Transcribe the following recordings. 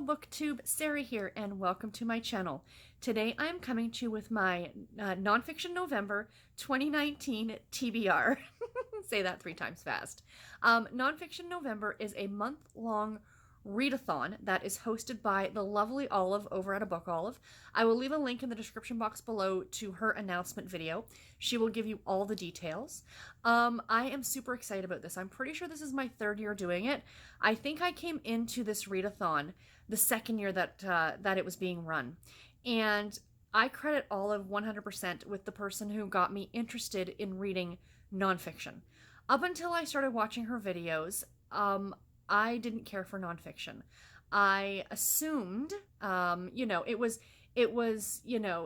booktube, Sarah here, and welcome to my channel. Today I'm coming to you with my Nonfiction November 2019 TBR. Say that 3 times fast. Nonfiction November is a month-long readathon that is hosted by the lovely Olive over at A Book Olive. I will leave a link in the description box below to her announcement video. She will give you all the details. I am super excited about this. I'm pretty sure this is my 3rd year doing it. I think I came into this readathon the 2nd year that it was being run. And I credit Olive 100% with the person who got me interested in reading nonfiction. Up until I started watching her videos, I didn't care for nonfiction. I assumed, it was,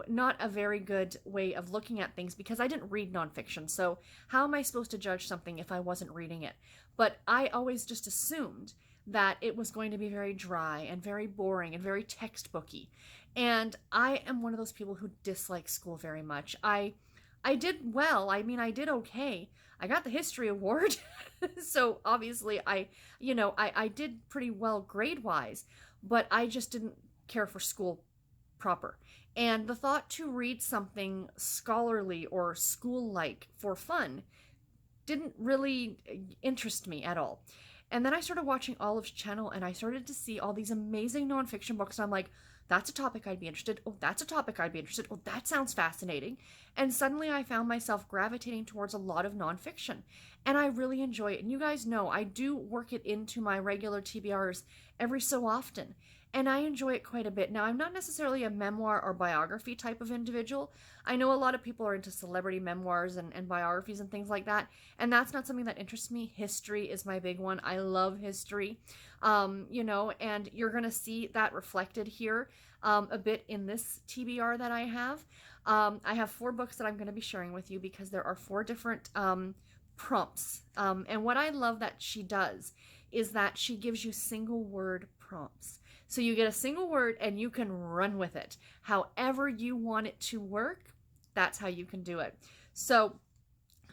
not a very good way of looking at things because I didn't read nonfiction. So how am I supposed to judge something if I wasn't reading it? But I always just assumed that it was going to be very dry and very boring and very textbooky. And I am one of those people who dislike school very much. I did well. I mean, I did okay. I got the history award. So obviously I did pretty well grade-wise, but I just didn't care for school proper. And the thought to read something scholarly or school-like for fun didn't really interest me at all. And then I started watching Olive's channel and I started to see all these amazing nonfiction books. And I'm like, that's a topic I'd be interested. Oh, that's a topic I'd be interested. Oh, that sounds fascinating. And suddenly I found myself gravitating towards a lot of nonfiction. And I really enjoy it. And you guys know I do work it into my regular TBRs every so often. And I enjoy it quite a bit. Now, I'm not necessarily a memoir or biography type of individual. I know a lot of people are into celebrity memoirs and biographies and things like that. And that's not something that interests me. History is my big one. I love history, and you're going to see that reflected here a bit in this TBR that I have. I have 4 books that I'm going to be sharing with you because there are 4 different prompts. And what I love that she does is that she gives you single word prompts. So you get a single word and you can run with it. However you want it to work, that's how you can do it. So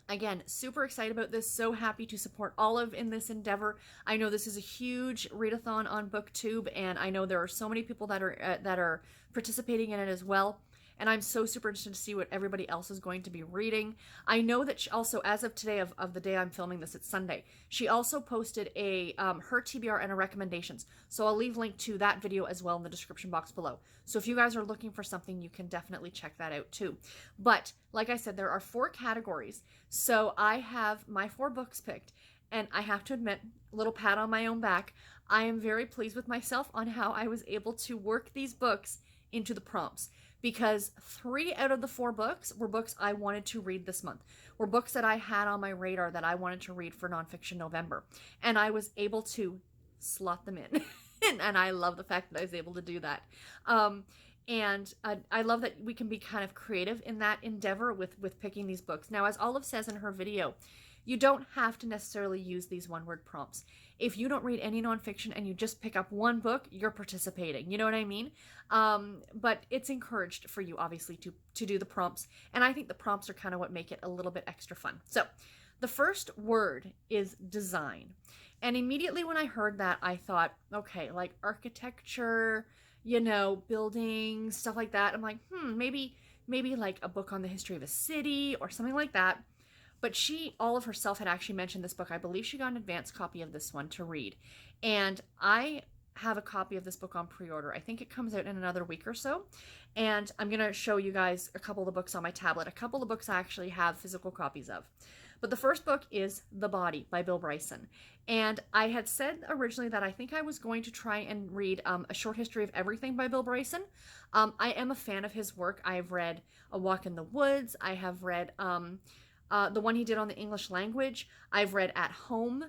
again, super excited about this. So happy to support Olive in this endeavor. I know this is a huge readathon on BookTube, and I know there are so many people that are participating in it as well. And I'm so super interested to see what everybody else is going to be reading. I know that she also, as of today, of the day I'm filming this, it's Sunday, she also posted her TBR and her recommendations. So I'll leave a link to that video as well in the description box below. So if you guys are looking for something, you can definitely check that out too. But like I said, there are 4 categories. So I have my 4 books picked. And I have to admit, a little pat on my own back, I am very pleased with myself on how I was able to work these books into the prompts. Because 3 out of the 4 books were books I wanted to read this month, were books that I had on my radar that I wanted to read for Nonfiction November. And I was able to slot them in. And I love the fact that I was able to do that. And I love that we can be kind of creative in that endeavor with picking these books. Now, as Olive says in her video, you don't have to necessarily use these one-word prompts. If you don't read any nonfiction and you just pick up 1 book, you're participating. You know what I mean? But it's encouraged for you, obviously, to do the prompts. And I think the prompts are kind of what make it a little bit extra fun. So the first word is design. And immediately when I heard that, I thought, okay, like architecture, buildings, stuff like that. I'm like, maybe like a book on the history of a city or something like that. But Olive herself had actually mentioned this book. I believe she got an advanced copy of this one to read. And I have a copy of this book on pre-order. I think it comes out in another week or so. And I'm going to show you guys a couple of the books on my tablet. A couple of books I actually have physical copies of. But the first book is The Body by Bill Bryson. And I had said originally that I think I was going to try and read A Short History of Everything by Bill Bryson. I am a fan of his work. I've read A Walk in the Woods. I have read the one he did on the English language. I've read At Home.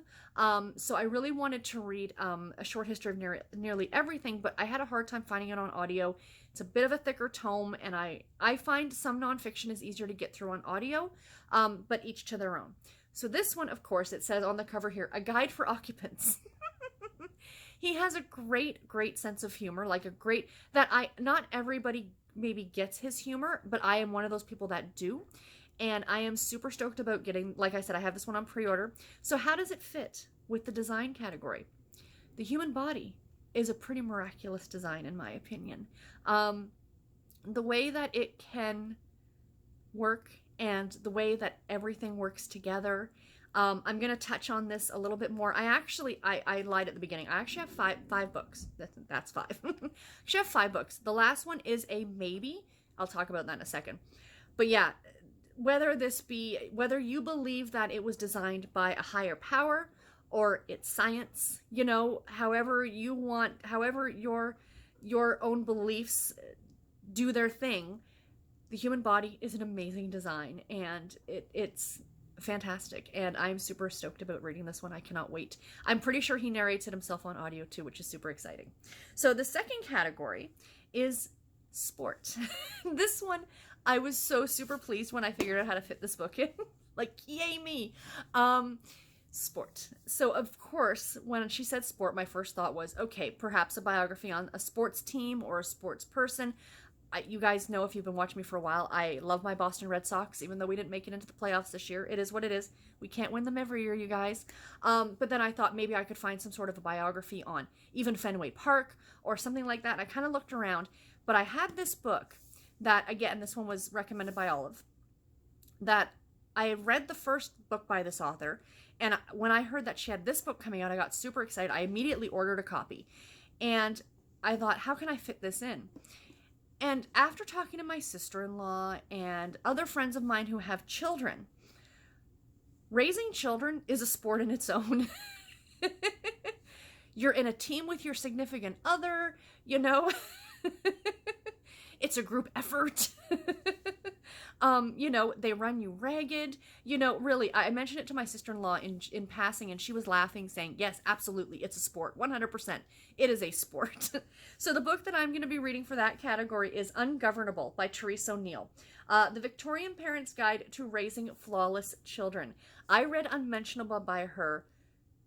So I really wanted to read A Short History of Nearly Everything, but I had a hard time finding it on audio. It's a bit of a thicker tome, and I find some nonfiction is easier to get through on audio, but each to their own. So this one, of course, it says on the cover here, A Guide for Occupants. He has a great sense of humor, not everybody maybe gets his humor, but I am one of those people that do. And I am super stoked about getting, like I said, I have this one on pre-order. So how does it fit with the design category? The human body is a pretty miraculous design in my opinion. The way that it can work and the way that everything works together. I'm going to touch on this a little bit more. I lied at the beginning. I actually have five books. That's five. I actually have 5 books. The last one is a maybe. I'll talk about that in a second. But yeah, whether you believe that it was designed by a higher power or it's science, you know, however your own beliefs do their thing, the human body is an amazing design, and it's fantastic, and I'm super stoked about reading this one. I cannot wait. I'm pretty sure he narrates it himself on audio too, which is super exciting. So the second category is sport. This one, I was so super pleased when I figured out how to fit this book in. Like, yay me. Sport. So of course, when she said sport, my first thought was, okay, perhaps a biography on a sports team or a sports person. You guys know, if you've been watching me for a while, I love my Boston Red Sox, even though we didn't make it into the playoffs this year. It is what it is. We can't win them every year, you guys. But then I thought maybe I could find some sort of a biography on even Fenway Park or something like that. And I kind of looked around, but I had this book that, again, this one was recommended by Olive, that I had read the first book by this author. And when I heard that she had this book coming out, I got super excited. I immediately ordered a copy. And I thought, how can I fit this in? And after talking to my sister-in-law and other friends of mine who have children, raising children is a sport in its own. You're in a team with your significant other, you know. It's a group effort. You know, they run you ragged. You know, really, I mentioned it to my sister-in-law in passing, and she was laughing, saying, yes, absolutely, it's a sport. 100%. It is a sport. So the book that I'm going to be reading for that category is Ungovernable by Therese O'Neill. The Victorian Parent's Guide to Raising Flawless Children. I read Unmentionable by her,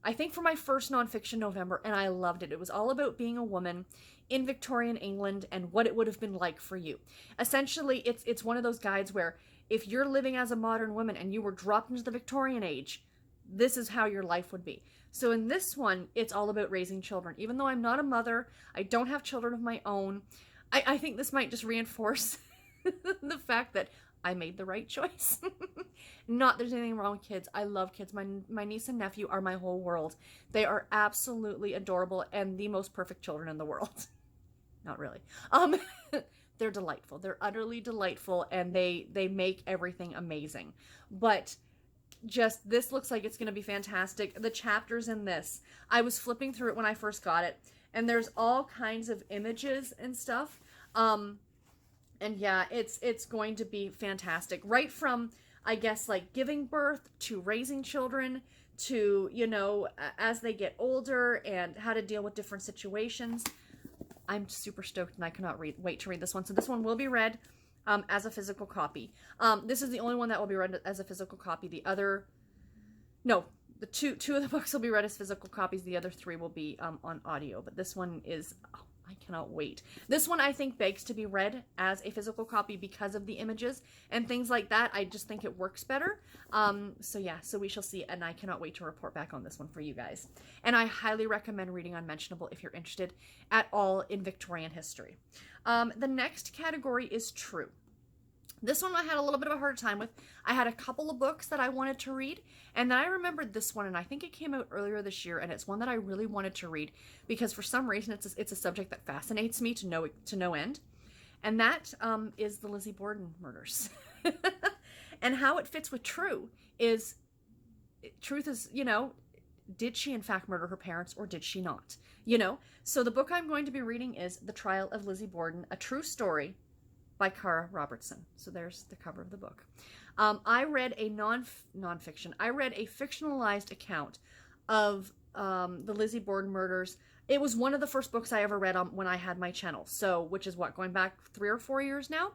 I think, for my first Nonfiction November, and I loved it. It was all about being a woman in Victorian England and what it would have been like for you. Essentially, it's one of those guides where if you're living as a modern woman and you were dropped into the Victorian age, this is how your life would be. So in this one, it's all about raising children. Even though I'm not a mother, I don't have children of my own, I think this might just reinforce the fact that I made the right choice. Not there's anything wrong with kids. I love kids. My niece and nephew are my whole world. They are absolutely adorable and the most perfect children in the world. Not really. They're delightful. They're utterly delightful, and they make everything amazing. But just, this looks like it's going to be fantastic. The chapters in this, I was flipping through it when I first got it, and there's all kinds of images and stuff. And yeah, it's going to be fantastic. Right from, I guess, like giving birth to raising children to, you know, as they get older and how to deal with different situations. I'm super stoked, and I cannot wait to read this one. So this one will be read as a physical copy. This is the only one that will be read as a physical copy. The two of the books will be read as physical copies. The other 3 will be on audio. But this one is, oh, I cannot wait. This one, I think, begs to be read as a physical copy because of the images and things like that. I just think it works better. So yeah, so we shall see, and I cannot wait to report back on this one for you guys. And I highly recommend reading Unmentionable if you're interested at all in Victorian history. The next category is true. This one I had a little bit of a hard time with. I had a couple of books that I wanted to read, and then I remembered this one, and I think it came out earlier this year, and it's one that I really wanted to read because for some reason it's a subject that fascinates me to no end, and that is the Lizzie Borden murders. And how it fits with Truth is, you know, did she in fact murder her parents or did she not? You know, so the book I'm going to be reading is The Trial of Lizzie Borden, A True Story by Cara Robertson. So there's the cover of the book. I read a nonfiction. I read a fictionalized account of the Lizzie Borden murders. It was one of the first books I ever read when I had my channel. So, which is what, going back 3 or 4 years now?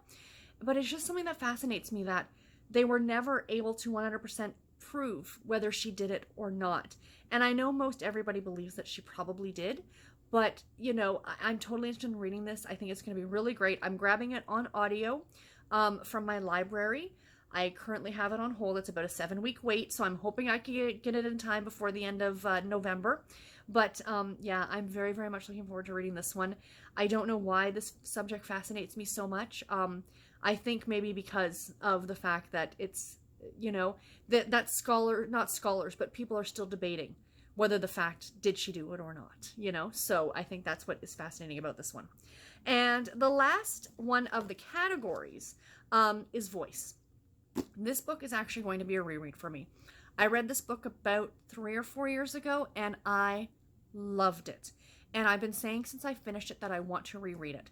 But it's just something that fascinates me, that they were never able to 100% prove whether she did it or not. And I know most everybody believes that she probably did, but, you know, I'm totally interested in reading this. I think it's going to be really great. I'm grabbing it on audio from my library. I currently have it on hold. It's about a 7-week wait, so I'm hoping I can get it in time before the end of November. But yeah, I'm very, very much looking forward to reading this one. I don't know why this subject fascinates me so much. I think maybe because of the fact that it's, you know, that not scholars, but people are still debating whether the fact, did she do it or not, you know? So I think that's what is fascinating about this one. And the last one of the categories is voice. This book is actually going to be a reread for me. I read this book about 3 or 4 years ago, and I loved it. And I've been saying since I finished it that I want to reread it.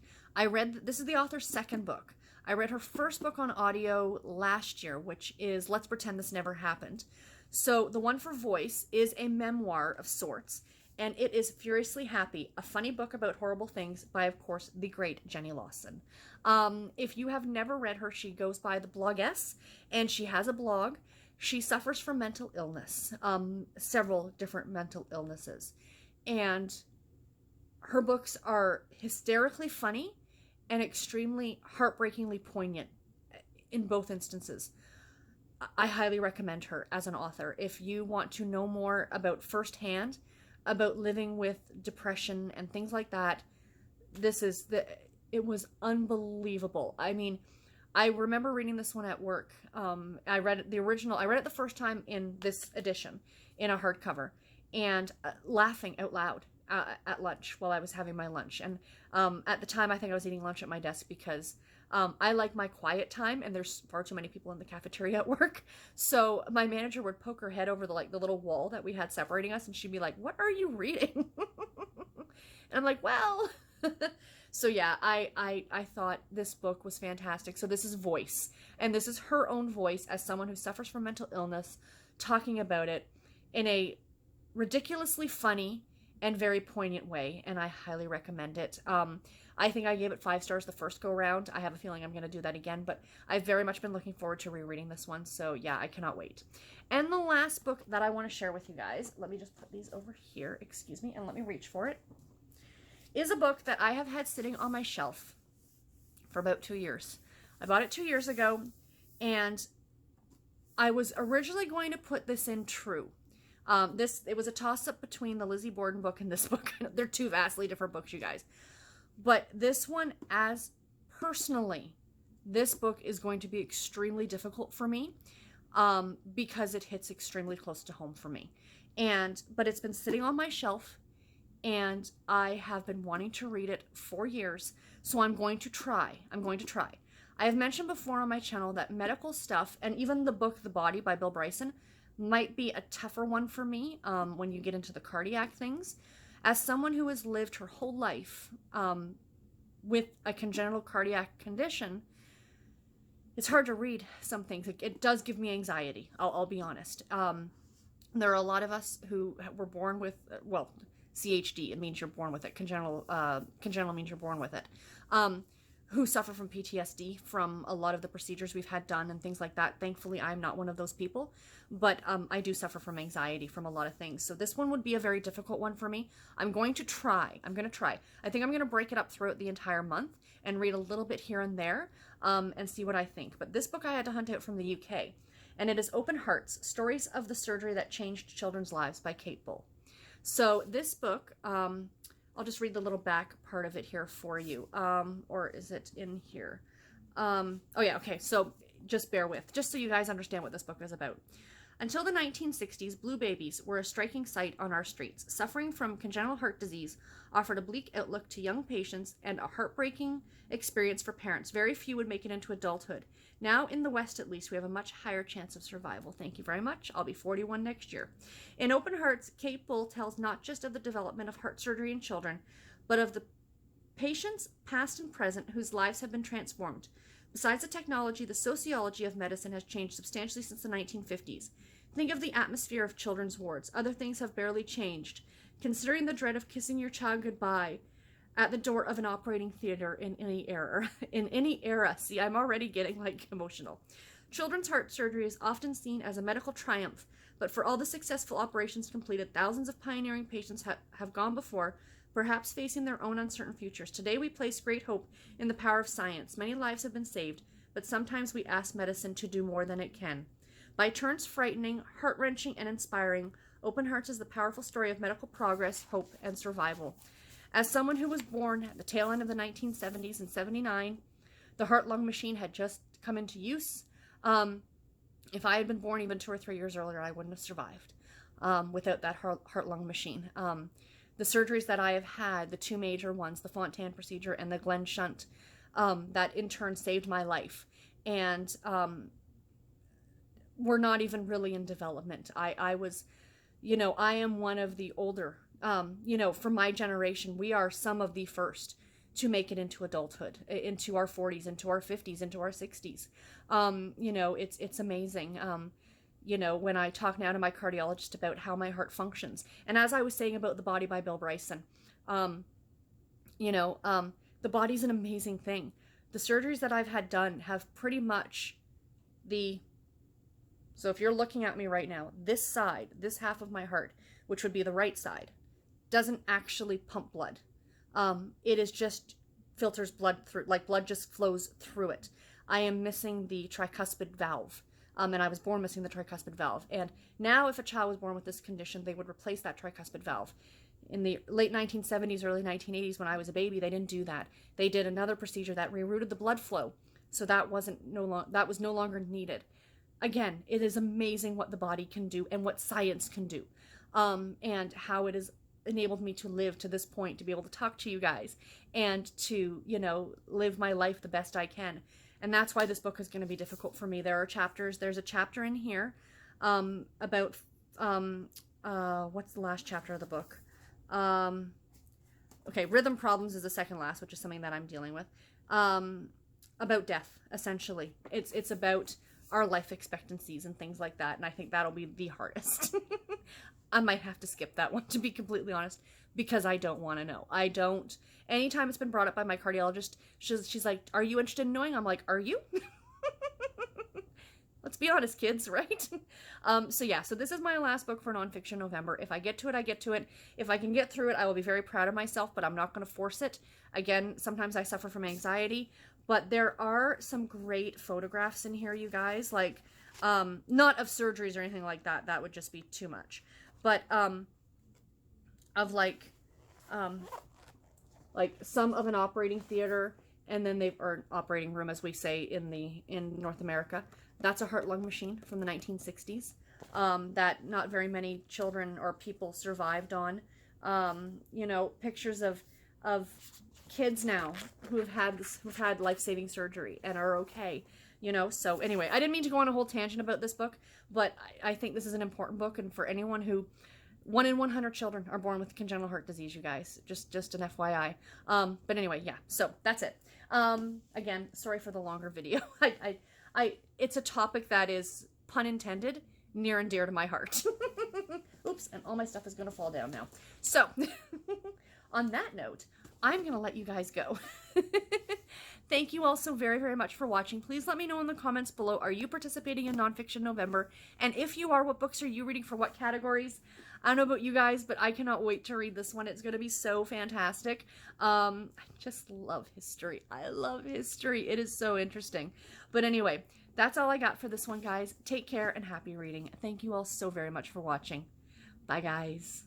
This is the author's second book. I read her first book on audio last year, which is Let's Pretend This Never Happened. So the one for voice is a memoir of sorts, and it is Furiously Happy, a funny book about horrible things by, of course, the great Jenny Lawson. If you have never read her, she goes by the Bloggess, and she has a blog. She suffers from mental illness, several different mental illnesses. And her books are hysterically funny and extremely heartbreakingly poignant in both instances. I highly recommend her as an author. If you want to know more about firsthand, about living with depression and things like that, it was unbelievable. I mean, I remember reading this one at work. I read it the first time in this edition in a hardcover, and laughing out loud at lunch while I was having my lunch. And at the time, I think I was eating lunch at my desk because I like my quiet time, and there's far too many people in the cafeteria at work. So my manager would poke her head over the little wall that we had separating us, and she'd be like, "What are you reading?" And I'm like, "Well." So yeah, I thought this book was fantastic. So this is Voice, and this is her own voice as someone who suffers from mental illness, talking about it in a ridiculously funny and very poignant way, and I highly recommend it. I think I gave it 5 stars the first go round. I have a feeling I'm going to do that again, but I've very much been looking forward to rereading this one, so yeah, I cannot wait. And the last book that I want to share with you guys, let me just put these over here, excuse me, and let me reach for it, is a book that I have had sitting on my shelf for about 2 years. I bought it 2 years ago, and I was originally going to put this in True. It was a toss-up between the Lizzie Borden book and this book. They're two vastly different books, you guys. But this one, personally, this book is going to be extremely difficult for me because it hits extremely close to home for me. But it's been sitting on my shelf, and I have been wanting to read it for years, so I'm going to try. I have mentioned before on my channel that medical stuff, and even the book The Body by Bill Bryson, might be a tougher one for me when you get into the cardiac things. As someone who has lived her whole life with a congenital cardiac condition, it's hard to read some things. It does give me anxiety, I'll be honest. There are a lot of us who were born with, CHD, it means you're born with it. Congenital means you're born with it. Who suffer from PTSD from a lot of the procedures we've had done and things like that. Thankfully, I'm not one of those people, but I do suffer from anxiety from a lot of things. So this one would be a very difficult one for me. I'm going to try. I think I'm going to break it up throughout the entire month and read a little bit here and there and see what I think. But this book I had to hunt out from the UK, and it is Open Hearts, Stories of the Surgery That Changed Children's Lives by Kate Bull. So this book, I'll just read the little back part of it here for you. Or is it in here? Oh yeah, okay, so just bear with, just so you guys understand what this book is about. Until the 1960s, blue babies were a striking sight on our streets. Suffering from congenital heart disease offered a bleak outlook to young patients and a heartbreaking experience for parents. Very few would make it into adulthood. Now, in the West at least, we have a much higher chance of survival. Thank you very much. I'll be 41 next year. In Open Hearts, Kate Bull tells not just of the development of heart surgery in children, but of the patients, past and present, whose lives have been transformed. Besides the technology, the sociology of medicine has changed substantially since the 1950s. Think of the atmosphere of children's wards. Other things have barely changed. Considering the dread of kissing your child goodbye at the door of an operating theater in any era. See, I'm already getting emotional. Children's heart surgery is often seen as a medical triumph, but for all the successful operations completed, thousands of pioneering patients have gone before, perhaps facing their own uncertain futures. Today we place great hope in the power of science. Many lives have been saved, but sometimes we ask medicine to do more than it can. By turns frightening, heart-wrenching, and inspiring, Open Hearts is the powerful story of medical progress, hope, and survival. As someone who was born at the tail end of the 1970s, in 79, the heart-lung machine had just come into use. If I had been born even 2 or 3 years earlier, I wouldn't have survived without that heart-lung machine. The surgeries that I have had, the 2 major ones, the Fontan procedure and the Glenn shunt, that in turn saved my life. And were not even really in development. I was, I am one of the older, for my generation, we are some of the first to make it into adulthood, into our 40s, into our 50s, into our 60s. It's amazing. When I talk now to my cardiologist about how my heart functions. And as I was saying about The Body by Bill Bryson, the body's an amazing thing. The surgeries that I've had done have pretty much so if you're looking at me right now, this side, this half of my heart, which would be the right side, doesn't actually pump blood. It is just filters blood through, like blood just flows through it. I am missing the tricuspid valve. And I was born missing the tricuspid valve. And now if a child was born with this condition, they would replace that tricuspid valve. In the late 1970s, early 1980s, when I was a baby, they didn't do that. They did another procedure that rerouted the blood flow. So that was no longer needed. Again, it is amazing what the body can do and what science can do. And how it has enabled me to live to this point, to be able to talk to you guys and to, live my life the best I can. And that's why this book is going to be difficult for me. There are chapters. There's a chapter in here about, what's the last chapter of the book? Okay, Rhythm Problems is the second last, which is something that I'm dealing with. About death, essentially. It's about our life expectancies and things like that. And I think that'll be the hardest. I might have to skip that one, to be completely honest, because I don't want to know. Anytime it's been brought up by my cardiologist, she's like, are you interested in knowing? I'm like, are you? Let's be honest, kids, right? So this is my last book for Nonfiction November. If I get to it, I get to it. If I can get through it, I will be very proud of myself, but I'm not going to force it. Again, sometimes I suffer from anxiety, but there are some great photographs in here, you guys, like, not of surgeries or anything like that. That would just be too much. But, of like some of an operating theater, and then or operating room, as we say in North America. That's a heart-lung machine from the 1960s that not very many children or people survived on. Pictures of kids now who've had life-saving surgery and are okay. So anyway, I didn't mean to go on a whole tangent about this book, but I think this is an important book, and for anyone who 1 in 100 children are born with congenital heart disease, you guys. Just an FYI. But anyway, yeah. So that's it. Again, sorry for the longer video. It's a topic that is, pun intended, near and dear to my heart. Oops, and all my stuff is going to fall down now. So, on that note, I'm going to let you guys go. Thank you all so very, very much for watching. Please let me know in the comments below, are you participating in Nonfiction November? And if you are, what books are you reading for what categories? I don't know about you guys, but I cannot wait to read this one. It's going to be so fantastic. I just love history. I love history. It is so interesting. But anyway, that's all I got for this one, guys. Take care and happy reading. Thank you all so very much for watching. Bye, guys.